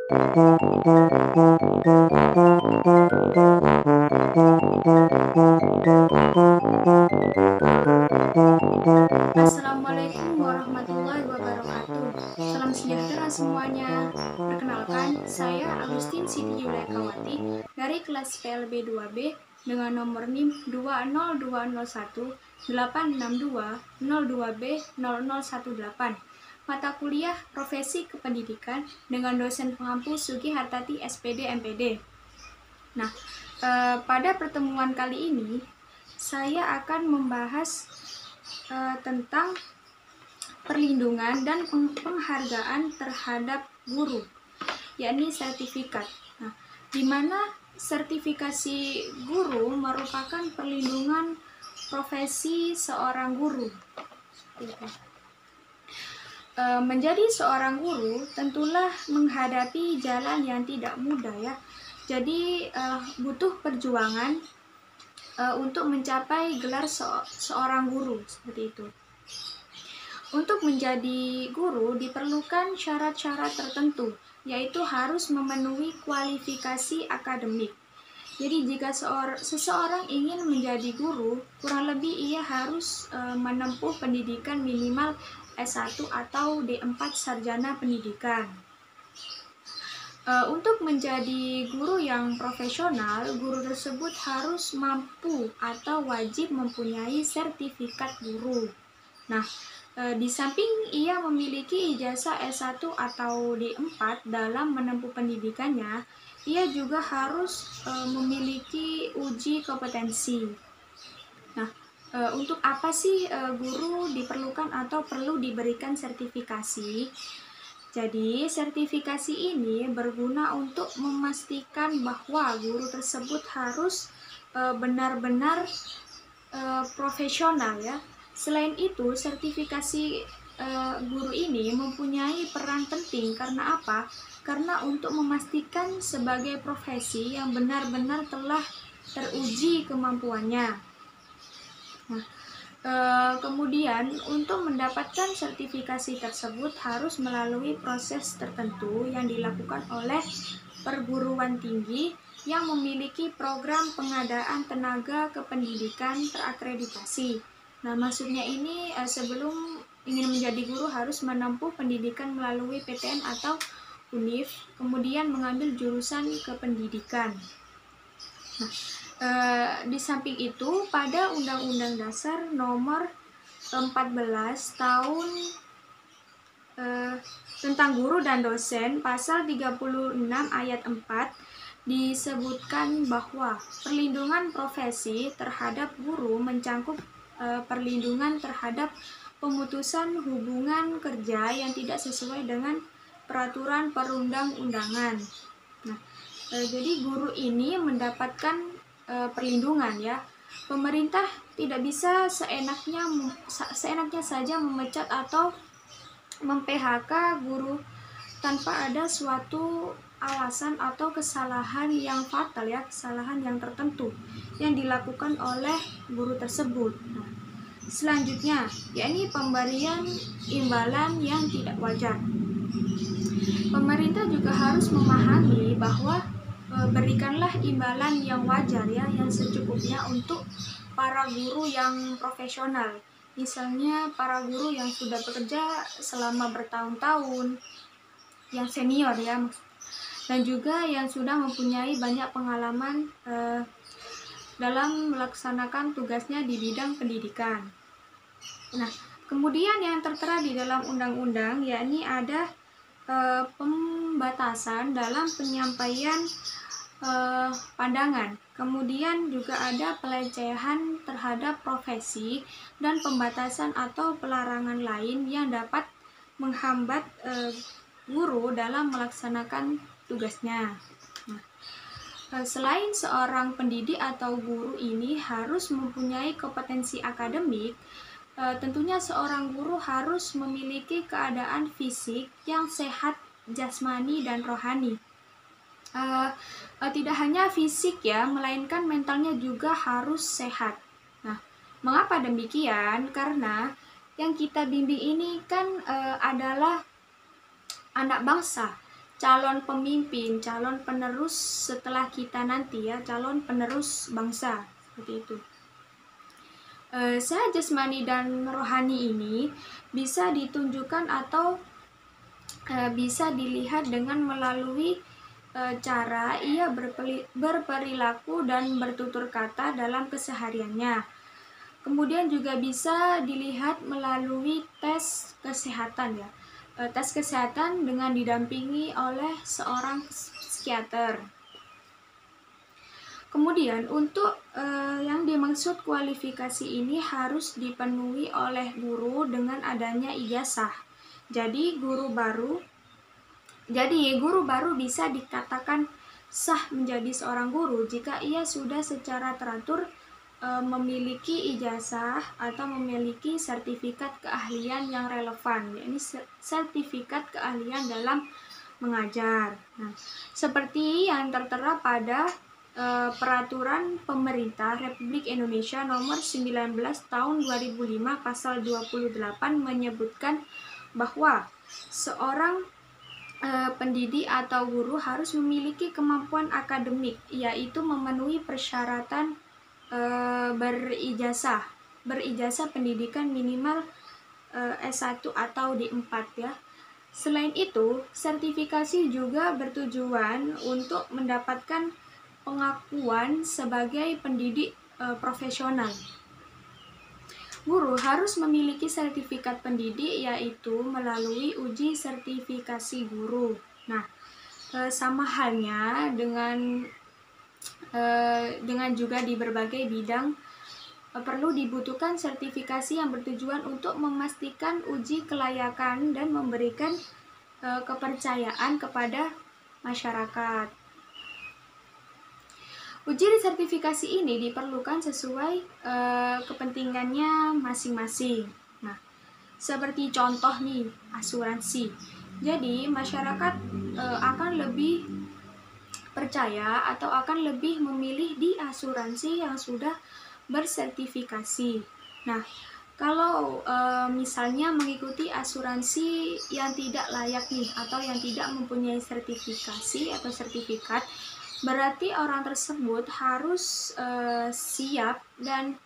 Assalamualaikum warahmatullahi wabarakatuh. Salam sejahtera semuanya. Perkenalkan, saya Agustin Siti Yudhayakawati dari kelas PLB 2B dengan nomor NIM 20201-862-02B0018. Mata kuliah Profesi Kependidikan dengan dosen pengampu Sugi Hartati SPD MPD. Nah, pada pertemuan kali ini saya akan membahas tentang perlindungan dan penghargaan terhadap guru, yakni sertifikat. Nah, di mana sertifikasi guru merupakan perlindungan profesi seorang guru. Menjadi seorang guru tentulah menghadapi jalan yang tidak mudah ya. Jadi butuh perjuangan untuk mencapai gelar seorang guru seperti itu. Untuk menjadi guru diperlukan syarat-syarat tertentu, yaitu harus memenuhi kualifikasi akademik. Jadi jika seseorang ingin menjadi guru, kurang lebih ia harus menempuh pendidikan minimal S1 atau D4 sarjana pendidikan. Untuk menjadi guru yang profesional, guru tersebut harus mampu atau wajib mempunyai sertifikat guru. Nah, di samping ia memiliki ijazah S1 atau D4 dalam menempuh pendidikannya, ia juga harus memiliki uji kompetensi. Nah, untuk apa sih guru diperlukan atau perlu diberikan sertifikasi? Jadi, sertifikasi ini berguna untuk memastikan bahwa guru tersebut harus benar-benar profesional ya. Selain itu, sertifikasi guru ini mempunyai peran penting karena apa? Karena untuk memastikan sebagai profesi yang benar-benar telah teruji kemampuannya. Nah, kemudian untuk mendapatkan sertifikasi tersebut harus melalui proses tertentu yang dilakukan oleh perguruan tinggi yang memiliki program pengadaan tenaga kependidikan terakreditasi. Nah, maksudnya ini sebelum ingin menjadi guru harus menempuh pendidikan melalui PTN atau UNIF, kemudian mengambil jurusan kependidikan. Nah, di samping itu, pada Undang-Undang Dasar Nomor 14 Tahun tentang Guru dan Dosen, Pasal 36 Ayat 4, disebutkan bahwa perlindungan profesi terhadap guru mencakup perlindungan terhadap pemutusan hubungan kerja yang tidak sesuai dengan peraturan perundang-undangan. Nah, jadi guru ini mendapatkan perlindungan ya. Pemerintah tidak bisa seenaknya saja memecat atau mem-PHK guru tanpa ada suatu alasan atau kesalahan yang fatal ya, kesalahan yang tertentu yang dilakukan oleh guru tersebut. Nah, selanjutnya yakni pemberian imbalan yang tidak wajar. Pemerintah juga harus memahami bahwa berikanlah imbalan yang wajar ya, yang secukupnya untuk para guru yang profesional. Misalnya para guru yang sudah bekerja selama bertahun-tahun, yang senior ya, dan juga yang sudah mempunyai banyak pengalaman dalam melaksanakan tugasnya di bidang pendidikan. Nah, kemudian yang tertera di dalam undang-undang yakni ada pembatasan dalam penyampaian pandangan. Kemudian juga ada pelecehan terhadap profesi dan pembatasan atau pelarangan lain yang dapat menghambat guru dalam melaksanakan tugasnya. Nah, selain seorang pendidik atau guru ini harus mempunyai kompetensi akademik, tentunya seorang guru harus memiliki keadaan fisik yang sehat jasmani dan rohani. Tidak hanya fisik ya, melainkan mentalnya juga harus sehat. Nah, mengapa demikian? Karena yang kita bimbing ini kan adalah anak bangsa. calon pemimpin, calon penerus setelah kita nanti ya, calon penerus bangsa, seperti itu. Sehat jasmani dan rohani ini bisa ditunjukkan atau bisa dilihat dengan melalui cara ia berperilaku dan bertutur kata dalam kesehariannya. Kemudian juga bisa dilihat melalui tes kesehatan ya. Tes kesehatan dengan didampingi oleh seorang psikiater. Kemudian untuk yang dimaksud kualifikasi ini harus dipenuhi oleh guru dengan adanya ijazah. Jadi guru baru bisa dikatakan sah menjadi seorang guru jika ia sudah secara teratur memiliki ijazah atau memiliki sertifikat keahlian yang relevan, yakni sertifikat keahlian dalam mengajar. Nah, seperti yang tertera pada Peraturan Pemerintah Republik Indonesia Nomor 19 Tahun 2005 Pasal 28 menyebutkan bahwa seorang pendidik atau guru harus memiliki kemampuan akademik, yaitu memenuhi persyaratan berijazah pendidikan minimal S1 atau D4 ya. Selain itu, sertifikasi juga bertujuan untuk mendapatkan pengakuan sebagai pendidik profesional. Guru harus memiliki sertifikat pendidik, yaitu melalui uji sertifikasi guru. Nah, sama halnya dengan juga di berbagai bidang perlu dibutuhkan sertifikasi yang bertujuan untuk memastikan uji kelayakan dan memberikan kepercayaan kepada masyarakat. Uji sertifikasi ini diperlukan sesuai kepentingannya masing-masing. Nah, seperti contoh nih, asuransi. Jadi, masyarakat akan lebih percaya atau akan lebih memilih di asuransi yang sudah bersertifikasi. Nah, kalau misalnya mengikuti asuransi yang tidak layak nih atau yang tidak mempunyai sertifikasi atau sertifikat, berarti orang tersebut harus siap dan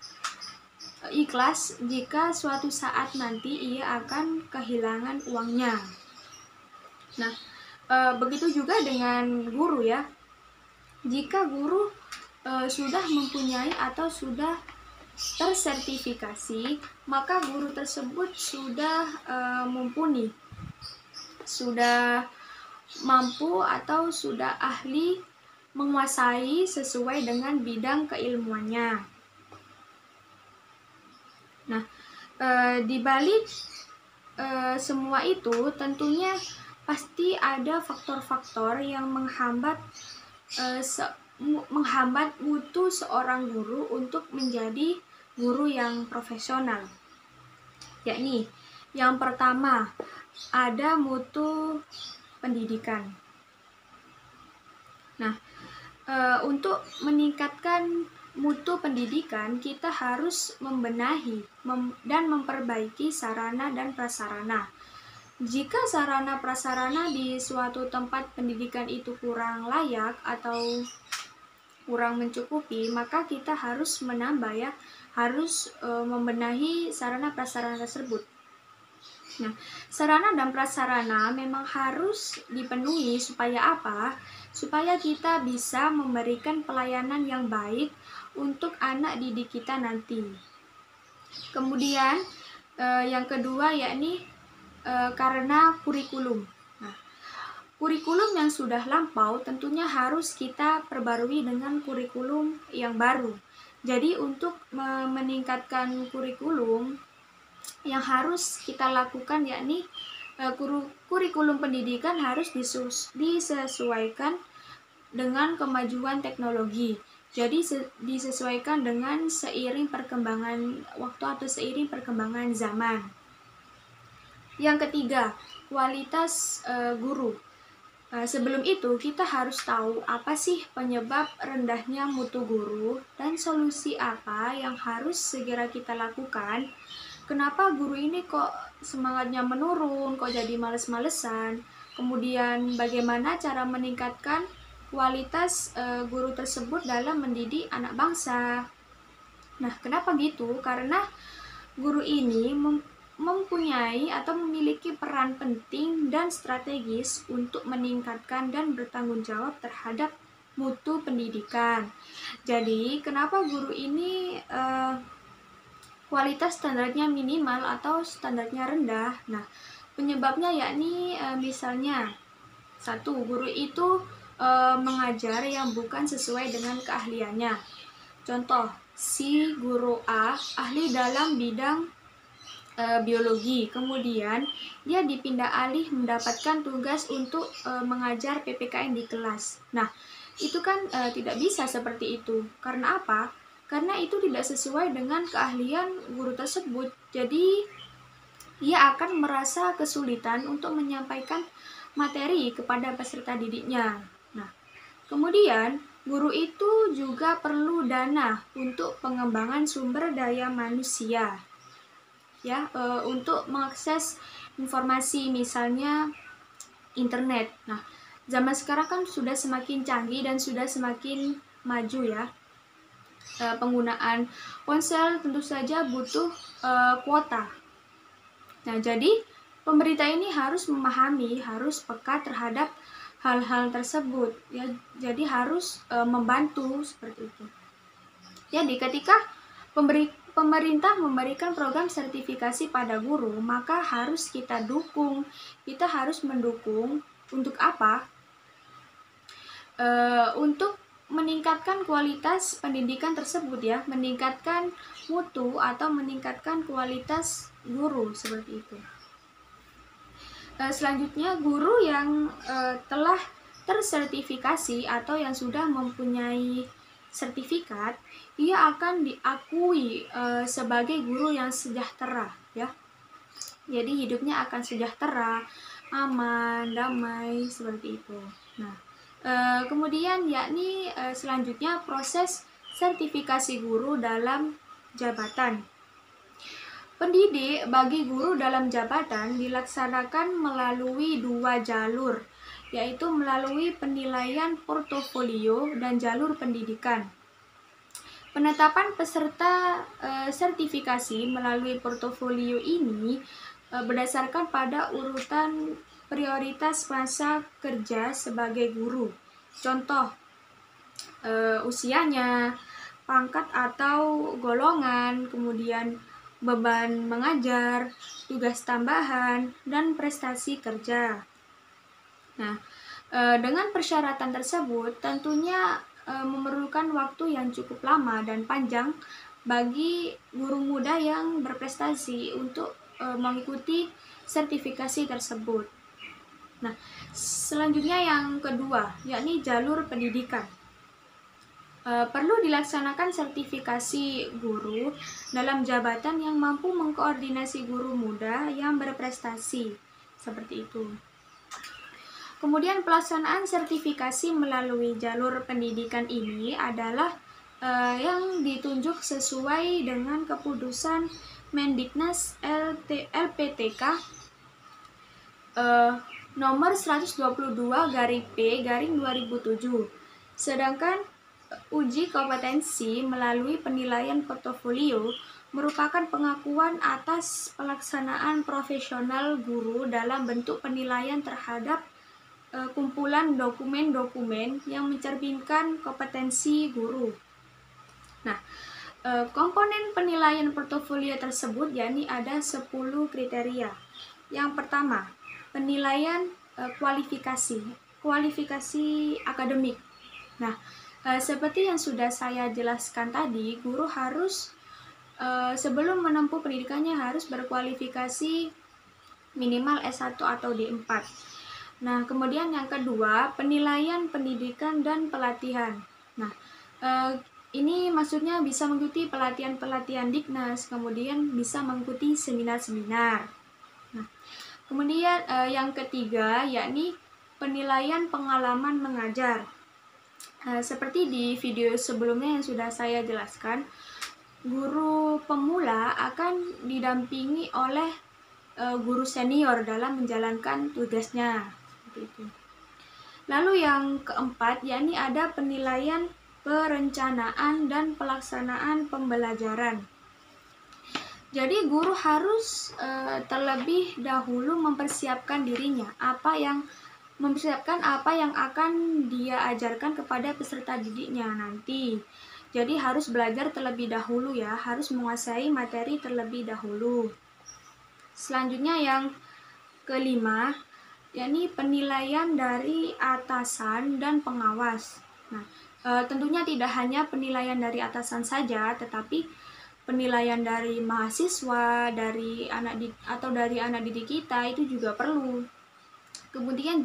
ikhlas jika suatu saat nanti ia akan kehilangan uangnya. Nah, begitu juga dengan guru ya. Jika guru sudah mempunyai atau sudah tersertifikasi, maka guru tersebut sudah mumpuni, sudah mampu atau sudah ahli menguasai sesuai dengan bidang keilmuannya. Nah, di balik semua itu tentunya pasti ada faktor-faktor yang menghambat mutu seorang guru untuk menjadi guru yang profesional. Yakni yang pertama, ada mutu pendidikan. Nah, untuk meningkatkan mutu pendidikan, kita harus membenahi dan memperbaiki sarana dan prasarana. Jika sarana prasarana di suatu tempat pendidikan itu kurang layak atau kurang mencukupi, maka kita harus menambah ya, harus membenahi sarana prasarana tersebut. Nah, sarana dan prasarana memang harus dipenuhi supaya apa? Supaya kita bisa memberikan pelayanan yang baik untuk anak didik kita nanti. Kemudian yang kedua yakni karena kurikulum. Nah, kurikulum yang sudah lampau tentunya harus kita perbarui dengan kurikulum yang baru. Jadi untuk meningkatkan kurikulum yang harus kita lakukan yakni kurikulum pendidikan harus disesuaikan dengan kemajuan teknologi. Jadi disesuaikan dengan seiring perkembangan waktu atau seiring perkembangan zaman. Yang ketiga, kualitas guru. Sebelum itu kita harus tahu apa sih penyebab rendahnya mutu guru dan solusi apa yang harus segera kita lakukan. Kenapa guru ini kok semangatnya menurun, kok jadi males-malesan? Kemudian bagaimana cara meningkatkan kualitas guru tersebut dalam mendidik anak bangsa. Nah, kenapa gitu? Karena guru ini mempunyai atau memiliki peran penting dan strategis untuk meningkatkan dan bertanggung jawab terhadap mutu pendidikan. Jadi, kenapa guru ini kualitas standarnya minimal atau standarnya rendah? Nah, penyebabnya yakni misalnya, satu, guru itu mengajar yang bukan sesuai dengan keahliannya. Contoh, si guru A ahli dalam bidang biologi, kemudian dia dipindah alih mendapatkan tugas untuk mengajar PPKN di kelas. Nah, itu kan tidak bisa seperti itu. Karena apa? Karena itu tidak sesuai dengan keahlian guru tersebut. Jadi, ia akan merasa kesulitan untuk menyampaikan materi kepada peserta didiknya. Nah, kemudian guru itu juga perlu dana untuk pengembangan sumber daya manusia, ya, untuk mengakses informasi, misalnya internet. Nah, zaman sekarang kan sudah semakin canggih dan sudah semakin maju ya. Penggunaan ponsel tentu saja butuh kuota. Nah, jadi pemerintah ini harus memahami, harus peka terhadap hal-hal tersebut ya. Jadi harus membantu seperti itu. Jadi ketika pemerintah memberikan program sertifikasi pada guru, maka harus kita dukung. Kita harus mendukung untuk apa? Untuk meningkatkan kualitas pendidikan tersebut ya, meningkatkan mutu atau meningkatkan kualitas guru seperti itu. Selanjutnya, guru yang telah tersertifikasi atau yang sudah mempunyai sertifikat, ia akan diakui sebagai guru yang sejahtera ya. Jadi hidupnya akan sejahtera, aman, damai seperti itu. Nah, kemudian yakni selanjutnya proses sertifikasi guru dalam jabatan. Pendidik bagi guru dalam jabatan dilaksanakan melalui 2 jalur, yaitu melalui penilaian portofolio dan jalur pendidikan. Penetapan peserta sertifikasi melalui portofolio ini berdasarkan pada urutan prioritas masa kerja sebagai guru. Contoh, usianya, pangkat atau golongan, kemudian beban mengajar, tugas tambahan, dan prestasi kerja. Nah, dengan persyaratan tersebut tentunya memerlukan waktu yang cukup lama dan panjang bagi guru muda yang berprestasi untuk mengikuti sertifikasi tersebut. Nah, selanjutnya yang kedua, yakni jalur pendidikan. Perlu dilaksanakan sertifikasi guru dalam jabatan yang mampu mengkoordinasi guru muda yang berprestasi, seperti itu. Kemudian pelaksanaan sertifikasi melalui jalur pendidikan ini adalah yang ditunjuk sesuai dengan keputusan Mendiknas LPTK nomor 122/P/2007. Sedangkan uji kompetensi melalui penilaian portofolio merupakan pengakuan atas pelaksanaan profesional guru dalam bentuk penilaian terhadap kumpulan dokumen-dokumen yang mencerminkan kompetensi guru. Nah, komponen penilaian portofolio tersebut yakni ada 10 kriteria. Yang pertama, penilaian kualifikasi akademik. Nah, seperti yang sudah saya jelaskan tadi, guru harus sebelum menempuh pendidikannya harus berkualifikasi minimal S1 atau D4. Nah, kemudian yang kedua, penilaian pendidikan dan pelatihan. Nah, ini maksudnya bisa mengikuti pelatihan-pelatihan Diknas, kemudian bisa mengikuti seminar-seminar. Nah, kemudian yang ketiga, yakni penilaian pengalaman mengajar. Seperti di video sebelumnya yang sudah saya jelaskan, guru pemula akan didampingi oleh guru senior dalam menjalankan tugasnya. seperti itu. Lalu yang keempat, yakni ada penilaian perencanaan dan pelaksanaan pembelajaran. Jadi guru harus terlebih dahulu mempersiapkan dirinya, mempersiapkan apa yang akan dia ajarkan kepada peserta didiknya nanti. Jadi harus belajar terlebih dahulu ya, harus menguasai materi terlebih dahulu. Selanjutnya yang kelima, yakni penilaian dari atasan dan pengawas. Nah, tentunya tidak hanya penilaian dari atasan saja, tetapi penilaian dari mahasiswa, dari anak didik kita itu juga perlu. Kemudian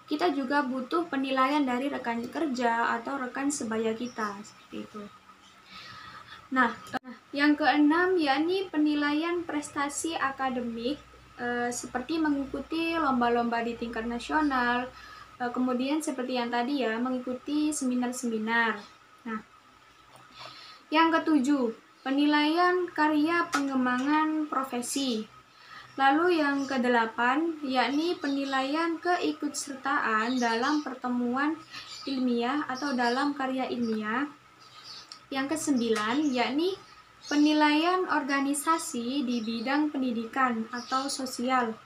kita juga butuh penilaian dari rekan kerja atau rekan sebaya kita, seperti itu. Nah, yang keenam yakni penilaian prestasi akademik, seperti mengikuti lomba-lomba di tingkat nasional, kemudian seperti yang tadi ya, mengikuti seminar-seminar. Nah, yang ketujuh, penilaian karya pengembangan profesi. Lalu yang kedelapan, yakni penilaian keikutsertaan dalam pertemuan ilmiah atau dalam karya ilmiah. Yang kesembilan, yakni penilaian organisasi di bidang pendidikan atau sosial.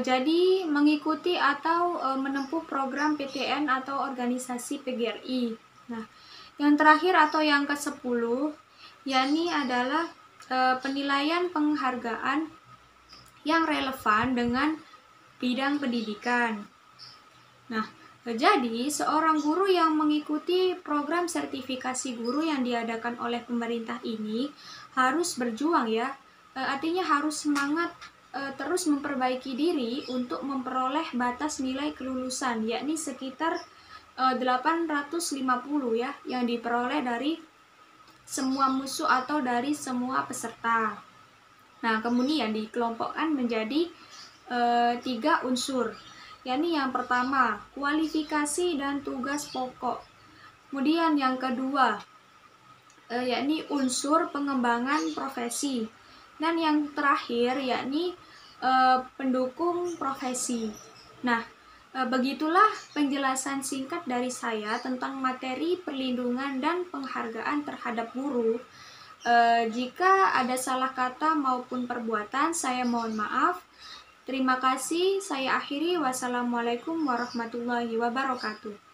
Jadi mengikuti atau menempuh program PTN atau organisasi PGRI. Nah, yang terakhir atau yang ke-10, yakni adalah penilaian penghargaan yang relevan dengan bidang pendidikan. Nah, jadi seorang guru yang mengikuti program sertifikasi guru yang diadakan oleh pemerintah ini harus berjuang ya, artinya harus semangat terus memperbaiki diri untuk memperoleh batas nilai kelulusan, yakni sekitar 850 ya, yang diperoleh dari semua musuh atau dari semua peserta. Nah, kemudian dikelompokkan menjadi 3 unsur, yakni yang pertama kualifikasi dan tugas pokok. Kemudian yang kedua yakni unsur pengembangan profesi, dan yang terakhir yakni pendukung profesi. Nah, begitulah penjelasan singkat dari saya tentang materi perlindungan dan penghargaan terhadap guru. Jika ada salah kata maupun perbuatan, saya mohon maaf. Terima kasih, saya akhiri. Wassalamualaikum warahmatullahi wabarakatuh.